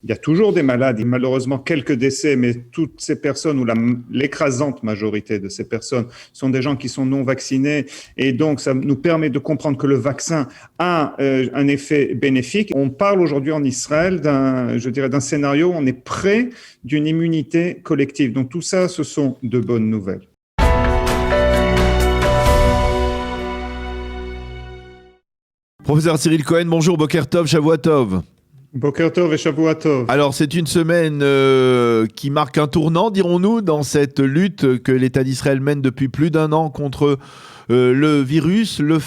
Il y a toujours des malades, et malheureusement quelques décès, mais toutes ces personnes, ou l'écrasante majorité de ces personnes, sont des gens qui sont non vaccinés. Et donc, ça nous permet de comprendre que le vaccin a un effet bénéfique. On parle aujourd'hui en Israël d'un scénario où on est près d'une immunité collective. Donc tout ça, ce sont de bonnes nouvelles. Professeur Cyril Cohen, bonjour, Boker Tov, Shavua Tov. Boker Tov et Shavua Tov. Alors, c'est une semaine qui marque un tournant, dirons-nous, dans cette lutte que l'État d'Israël mène depuis plus d'un an contre le virus. Le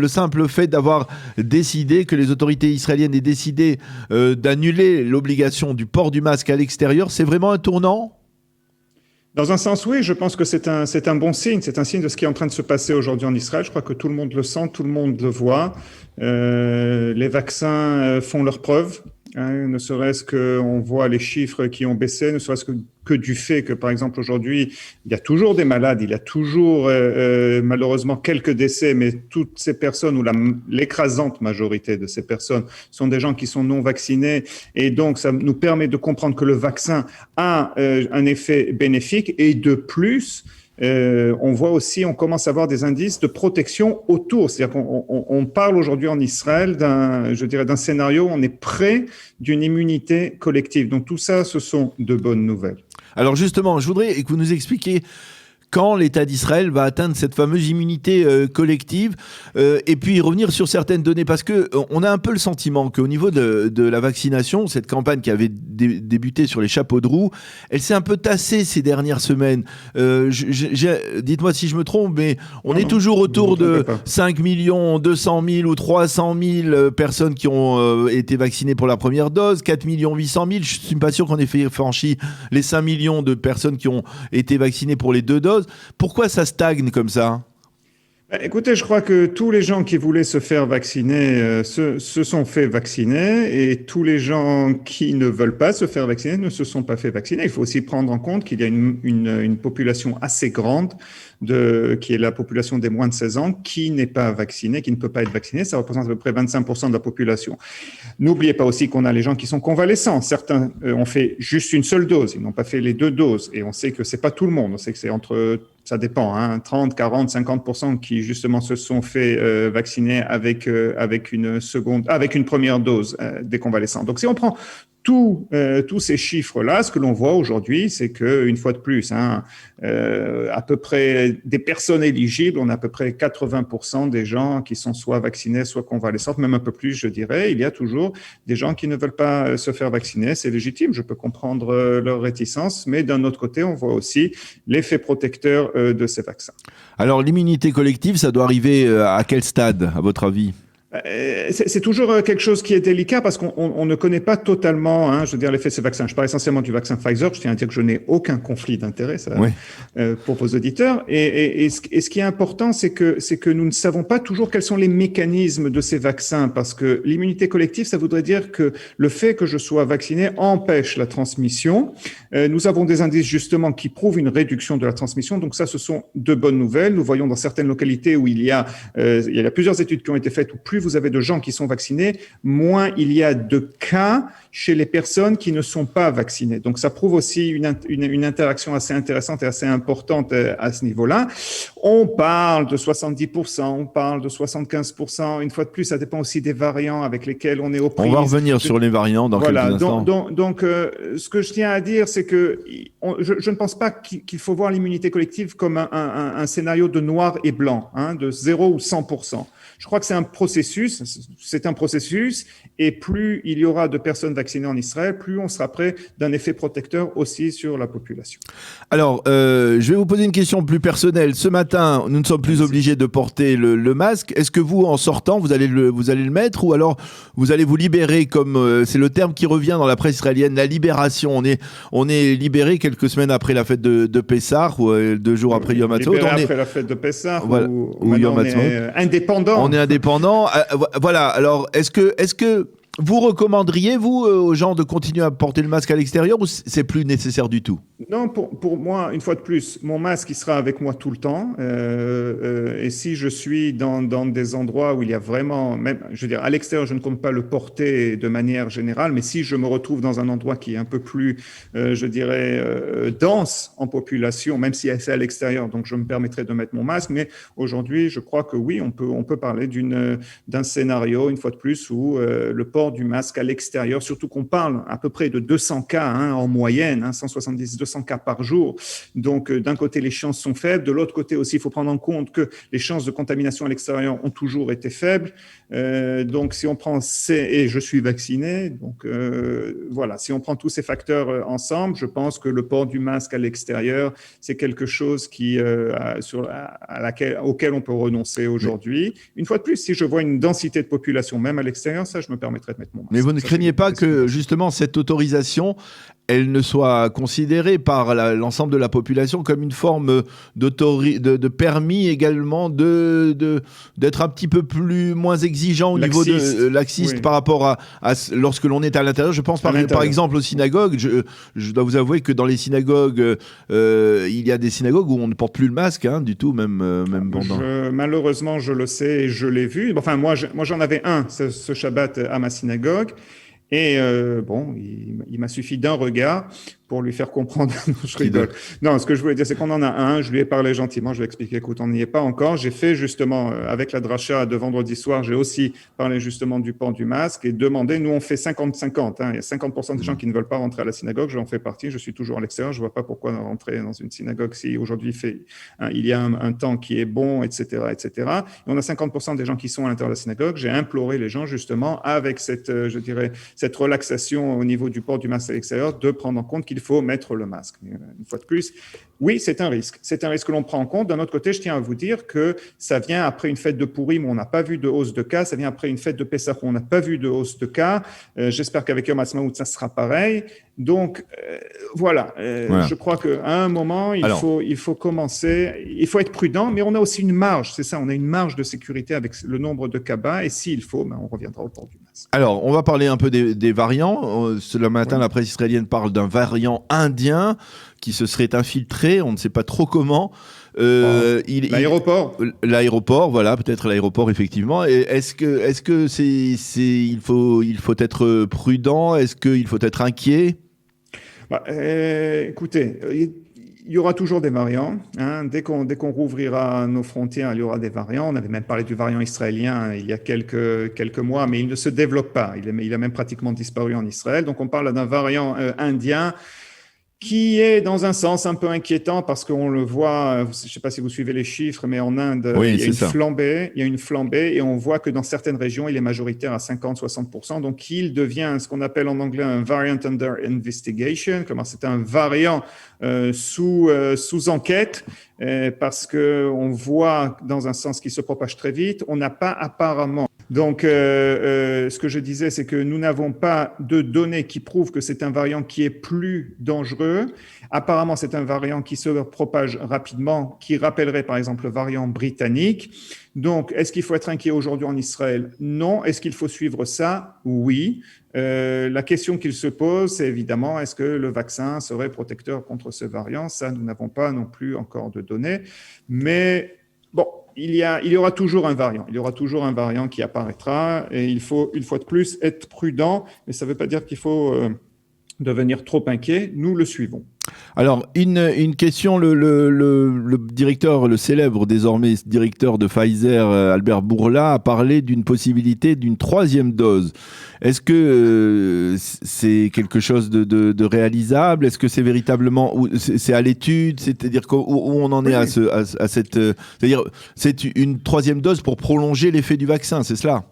simple fait d'avoir décidé, que les autorités israéliennes aient décidé d'annuler l'obligation du port du masque à l'extérieur, c'est vraiment un tournant ? Dans un sens, oui, je pense que c'est un bon signe. C'est un signe de ce qui est en train de se passer aujourd'hui en Israël. Je crois que tout le monde le sent, tout le monde le voit. Les vaccins font leurs preuves. Ne serait-ce qu'on voit les chiffres qui ont baissé, ne serait-ce que du fait que, par exemple, aujourd'hui, il y a toujours des malades, il y a toujours malheureusement quelques décès, mais toutes ces personnes, ou l'écrasante majorité de ces personnes, sont des gens qui sont non vaccinés. Et donc, ça nous permet de comprendre que le vaccin a un effet bénéfique. Et de plus, on voit aussi, on commence à avoir des indices de protection autour. C'est-à-dire qu'on parle aujourd'hui en Israël d'un scénario où on est près d'une immunité collective. Donc tout ça, ce sont de bonnes nouvelles. Alors justement, je voudrais que vous nous expliquiez quand l'État d'Israël va atteindre cette fameuse immunité collective et puis revenir sur certaines données, parce qu'on a un peu le sentiment qu'au niveau de la vaccination, cette campagne qui avait débuté sur les chapeaux de roue, elle s'est un peu tassée ces dernières semaines. Dites-moi si je me trompe, mais on est toujours autour de 5 200 000 ou 300 000 personnes qui ont été vaccinées pour la première dose, 4 800 000. Je ne suis pas sûr qu'on ait franchi les 5 millions de personnes qui ont été vaccinées pour les 2 doses. Pourquoi ça stagne comme ça ? Écoutez, je crois que tous les gens qui voulaient se faire vacciner se sont fait vacciner, et tous les gens qui ne veulent pas se faire vacciner ne se sont pas fait vacciner. Il faut aussi prendre en compte qu'il y a une population assez grande qui est la population des moins de 16 ans, qui n'est pas vaccinée, qui ne peut pas être vaccinée. Ça représente à peu près 25% de la population. N'oubliez pas aussi qu'on a les gens qui sont convalescents. Certains ont fait juste une seule dose, ils n'ont pas fait les 2 doses. Et on sait que c'est pas tout le monde. On sait que c'est ça dépend, 30, 40, 50% qui justement se sont fait vacciner avec une première dose des convalescents. Donc si on prend tous ces chiffres-là, ce que l'on voit aujourd'hui, c'est qu'une fois de plus, à peu près des personnes éligibles, on a à peu près 80% des gens qui sont soit vaccinés, soit convalescents, même un peu plus, je dirais. Il y a toujours des gens qui ne veulent pas se faire vacciner. C'est légitime, je peux comprendre leur réticence, mais d'un autre côté, on voit aussi l'effet protecteur de ces vaccins. Alors, l'immunité collective, ça doit arriver à quel stade, à votre avis ? C'est toujours quelque chose qui est délicat parce qu'on ne connaît pas totalement, l'effet de ces vaccins. Je parle essentiellement du vaccin Pfizer. Je tiens à dire que je n'ai aucun conflit d'intérêt pour vos auditeurs. Et ce qui est important, c'est que nous ne savons pas toujours quels sont les mécanismes de ces vaccins, parce que l'immunité collective, ça voudrait dire que le fait que je sois vacciné empêche la transmission. Nous avons des indices justement qui prouvent une réduction de la transmission. Donc ça, ce sont de bonnes nouvelles. Nous voyons dans certaines localités où il y a plusieurs études qui ont été faites, où plus vous avez de gens qui sont vaccinés, moins il y a de cas chez les personnes qui ne sont pas vaccinées. Donc, ça prouve aussi une interaction assez intéressante et assez importante à ce niveau-là. On parle de 70%, on parle de 75%. Une fois de plus, ça dépend aussi des variants avec lesquels on est aux prises. On va revenir sur les variants dans quelques instants. Donc, ce que je tiens à dire, c'est que je ne pense pas qu'il faut voir l'immunité collective comme un scénario de noir et blanc, de 0 ou 100%. Je crois que c'est un processus, et plus il y aura de personnes vaccinées en Israël, plus on sera près d'un effet protecteur aussi sur la population. Alors, je vais vous poser une question plus personnelle. Ce matin, nous ne sommes plus obligés de porter le masque. Est-ce que vous, en sortant, vous allez le mettre, ou alors vous allez vous libérer, comme c'est le terme qui revient dans la presse israélienne, la libération. On est libéré quelques semaines après la fête de Pessah, ou 2 jours après Yom HaTzmaut. Après la fête de Pessah, voilà, ou Yom HaTzmaut. On est indépendant. On est indépendant. Voilà. Alors, est-ce que Vous recommanderiez, vous, aux gens de continuer à porter le masque à l'extérieur ou c'est plus nécessaire du tout? Non, pour moi, une fois de plus, mon masque il sera avec moi tout le temps. Et si je suis dans des endroits où il y a vraiment, même, je veux dire, à l'extérieur, je ne compte pas le porter de manière générale, mais si je me retrouve dans un endroit qui est un peu plus, je dirais, dense en population, même si c'est à l'extérieur, donc je me permettrai de mettre mon masque. Mais aujourd'hui, je crois que oui, on peut parler d'un scénario, une fois de plus, où le port du masque à l'extérieur, surtout qu'on parle à peu près de 200 cas en moyenne, 170-200 cas par jour. Donc, d'un côté, les chances sont faibles. De l'autre côté aussi, il faut prendre en compte que les chances de contamination à l'extérieur ont toujours été faibles. Donc, si on prend et je suis vacciné, donc voilà, si on prend tous ces facteurs ensemble, je pense que le port du masque à l'extérieur, c'est quelque chose auquel on peut renoncer aujourd'hui. Une fois de plus, si je vois une densité de population, même à l'extérieur, ça, je me permettrais de mettre mon masque. Mais vous ne craignez pas que justement cette autorisation, elle ne soit considérée par l'ensemble de la population comme une forme de permis également d'être un petit peu moins exigeant au niveau de laxiste, oui, par rapport à lorsque l'on est à l'intérieur. Je pense par exemple aux synagogues. Je dois vous avouer que dans les synagogues, il y a des synagogues où on ne porte plus le masque du tout, même pendant. Malheureusement, je le sais et je l'ai vu. Enfin, moi j'en avais un ce Shabbat à ma synagogue. Et bon, il m'a suffi d'un regard pour lui faire comprendre. Je rigole. Non, ce que je voulais dire, c'est qu'on en a un. Je lui ai parlé gentiment. Je lui ai expliqué, écoute, on n'y est pas encore. J'ai fait justement, avec la dracha de vendredi soir, j'ai aussi parlé justement du port du masque et demandé, nous on fait 50-50. Il y a 50% des gens qui ne veulent pas rentrer à la synagogue. J'en fais partie. Je suis toujours à l'extérieur. Je ne vois pas pourquoi rentrer dans une synagogue si aujourd'hui il y a un temps qui est bon, etc., etc. Et on a 50% des gens qui sont à l'intérieur de la synagogue. J'ai imploré les gens justement avec je dirais, cette relaxation au niveau du port du masque à l'extérieur, de prendre en compte qu'il faut mettre le masque. Une fois de plus, oui, c'est un risque. C'est un risque que l'on prend en compte. D'un autre côté, je tiens à vous dire que ça vient après une fête de Pourim où on n'a pas vu de hausse de cas. Ça vient après une fête de Pessah où on n'a pas vu de hausse de cas. J'espère qu'avec Yom Ha'atzmaut, ça sera pareil. Donc, voilà. Je crois qu'à un moment, il faut commencer. Il faut être prudent, mais on a aussi une marge. C'est ça, on a une marge de sécurité avec le nombre de cas bas. Et s'il faut, on reviendra au port du masque. Alors, on va parler un peu des variants. Ce matin, la presse israélienne parle d'un variant indien qui se serait infiltré, on ne sait pas trop comment. L'aéroport. L'aéroport, voilà, peut-être l'aéroport, effectivement. Est-ce que il faut être prudent? Est-ce qu'il faut être inquiet? Écoutez, il y aura toujours des variants. Dès qu'on rouvrira nos frontières, il y aura des variants. On avait même parlé du variant israélien il y a quelques mois, mais il ne se développe pas. Il a même pratiquement disparu en Israël. Donc on parle d'un variant indien qui est dans un sens un peu inquiétant parce qu'on le voit, je ne sais pas si vous suivez les chiffres, mais en Inde, il y a une flambée et on voit que dans certaines régions, il est majoritaire à 50-60%. Donc, il devient ce qu'on appelle en anglais un variant under investigation, comme c'est un variant sous enquête, parce qu'on voit dans un sens qui se propage très vite. On n'a pas apparemment. Donc, ce que je disais, c'est que nous n'avons pas de données qui prouvent que c'est un variant qui est plus dangereux. Apparemment, c'est un variant qui se propage rapidement, qui rappellerait par exemple le variant britannique. Donc, est-ce qu'il faut être inquiet aujourd'hui en Israël? Non. Est-ce qu'il faut suivre ça? Oui. La question qu'il se pose, c'est évidemment, est-ce que le vaccin serait protecteur contre ce variant? Ça, nous n'avons pas non plus encore de données. Mais bon, il y aura toujours un variant. Il y aura toujours un variant qui apparaîtra et il faut de plus être prudent. Mais ça ne veut pas dire qu'il faut devenir trop inquiet. Nous le suivons. Alors, une question, le directeur, le célèbre désormais directeur de Pfizer, Albert Bourla, a parlé d'une possibilité d'une 3e dose. Est-ce que c'est quelque chose de réalisable? Est-ce que c'est véritablement, c'est à l'étude? C'est-à-dire où on en est à cette... c'est-à-dire, c'est une 3e dose pour prolonger l'effet du vaccin, c'est cela?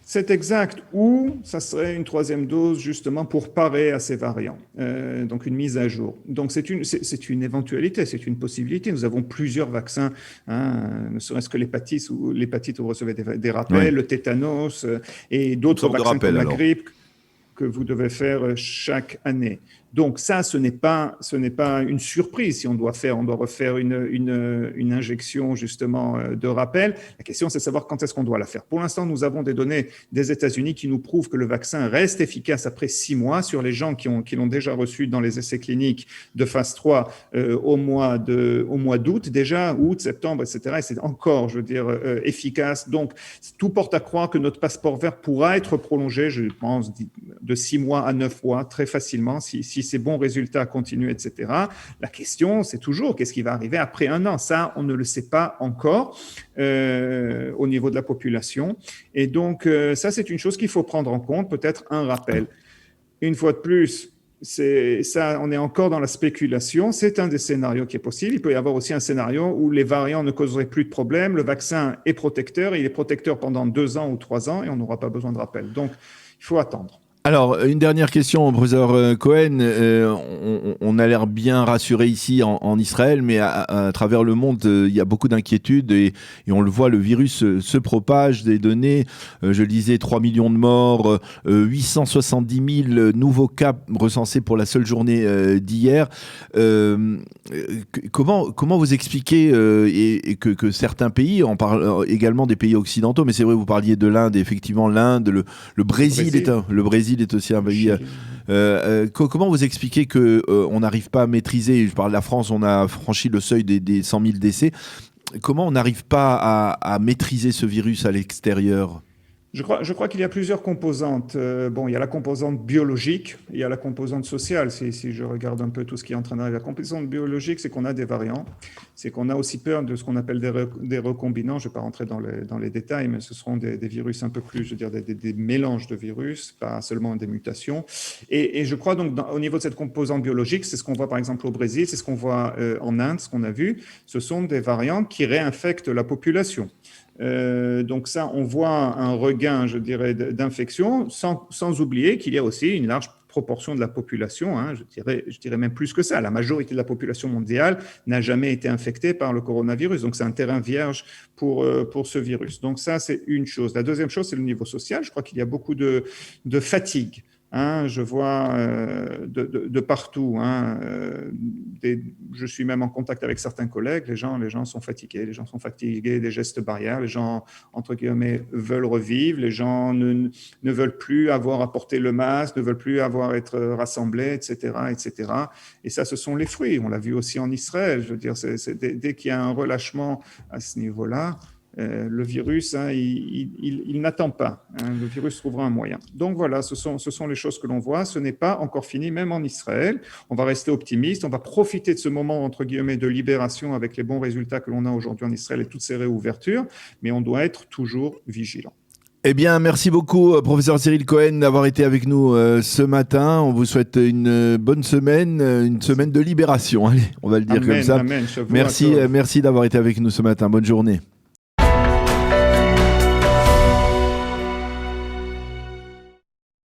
C'est exact. Ou ça serait une 3e dose justement pour parer à ces variants. Donc une mise à jour. Donc c'est une éventualité, c'est une possibilité. Nous avons plusieurs vaccins, ne serait-ce que l'hépatite où vous recevez des rappels, le tétanos et d'autres vaccins comme la grippe que vous devez faire chaque année. Donc ça, ce n'est pas une surprise si on doit refaire une injection justement de rappel. La question, c'est de savoir quand est-ce qu'on doit la faire. Pour l'instant, nous avons des données des États-Unis qui nous prouvent que le vaccin reste efficace après 6 mois sur les gens qui l'ont déjà reçu dans les essais cliniques de phase 3 au mois d'août déjà, août, septembre, etc. Et c'est encore, je veux dire, efficace. Donc, tout porte à croire que notre passeport vert pourra être prolongé, je pense, de 6 mois à 9 mois très facilement si ces bons résultats continuent, etc. La question, c'est toujours qu'est-ce qui va arriver après 1 an. Ça, on ne le sait pas encore au niveau de la population. Et donc, ça, c'est une chose qu'il faut prendre en compte, peut-être un rappel. Une fois de plus, on est encore dans la spéculation. C'est un des scénarios qui est possible. Il peut y avoir aussi un scénario où les variants ne causeraient plus de problème. Le vaccin est protecteur. Il est protecteur pendant 2 ans ou 3 ans et on n'aura pas besoin de rappel. Donc, il faut attendre. Alors, une dernière question, professeur Cohen. On a l'air bien rassuré ici en Israël, mais à travers le monde, il y a beaucoup d'inquiétudes et on le voit, le virus se propage. Des données, je le disais, 3 millions de morts, 870 000 nouveaux cas recensés pour la seule journée d'hier. Comment vous expliquez et que certains pays, on parle également des pays occidentaux, mais c'est vrai, vous parliez de l'Inde, et effectivement l'Inde, le Brésil est aussi un pays. Comment vous expliquez qu'on n'arrive pas à maîtriser, je parle de la France, on a franchi le seuil des 100 000 décès. Comment on n'arrive pas à maîtriser ce virus à l'extérieur ? Je crois qu'il y a plusieurs composantes. Il y a la composante biologique, il y a la composante sociale. Si je regarde un peu tout ce qui est en train d'arriver, la composante biologique, c'est qu'on a des variants, c'est qu'on a aussi peur de ce qu'on appelle des recombinants. Je ne vais pas rentrer dans les détails, mais ce seront des virus un peu plus, je veux dire, des mélanges de virus, pas seulement des mutations. Et je crois donc, au niveau de cette composante biologique, c'est ce qu'on voit par exemple au Brésil, c'est ce qu'on voit en Inde, ce qu'on a vu, ce sont des variants qui réinfectent la population. Donc ça, on voit un regain, je dirais, d'infection, sans oublier qu'il y a aussi une large proportion de la population, je dirais même plus que ça. La majorité de la population mondiale n'a jamais été infectée par le coronavirus. Donc c'est un terrain vierge pour ce virus. Donc ça, c'est une chose. La deuxième chose, c'est le niveau social. Je crois qu'il y a beaucoup de fatigue. Je vois de partout. Je suis même en contact avec certains collègues. Les gens sont fatigués. Les gens sont fatigués des gestes barrières. Les gens, entre guillemets, veulent revivre. Les gens ne veulent plus avoir à porter le masque, ne veulent plus avoir à être rassemblés, etc., etc. Et ça, ce sont les fruits. On l'a vu aussi en Israël. Je veux dire, dès qu'il y a un relâchement à ce niveau-là, le virus, il n'attend pas. Le virus trouvera un moyen. Donc voilà, ce sont les choses que l'on voit. Ce n'est pas encore fini, même en Israël. On va rester optimiste. On va profiter de ce moment, entre guillemets, de libération avec les bons résultats que l'on a aujourd'hui en Israël et toutes ces réouvertures. Mais on doit être toujours vigilant. Eh bien, merci beaucoup, professeur Cyril Cohen, d'avoir été avec nous ce matin. On vous souhaite une bonne semaine, une semaine de libération. Allez, on va le dire comme ça. Amen. Merci d'avoir été avec nous ce matin. Bonne journée.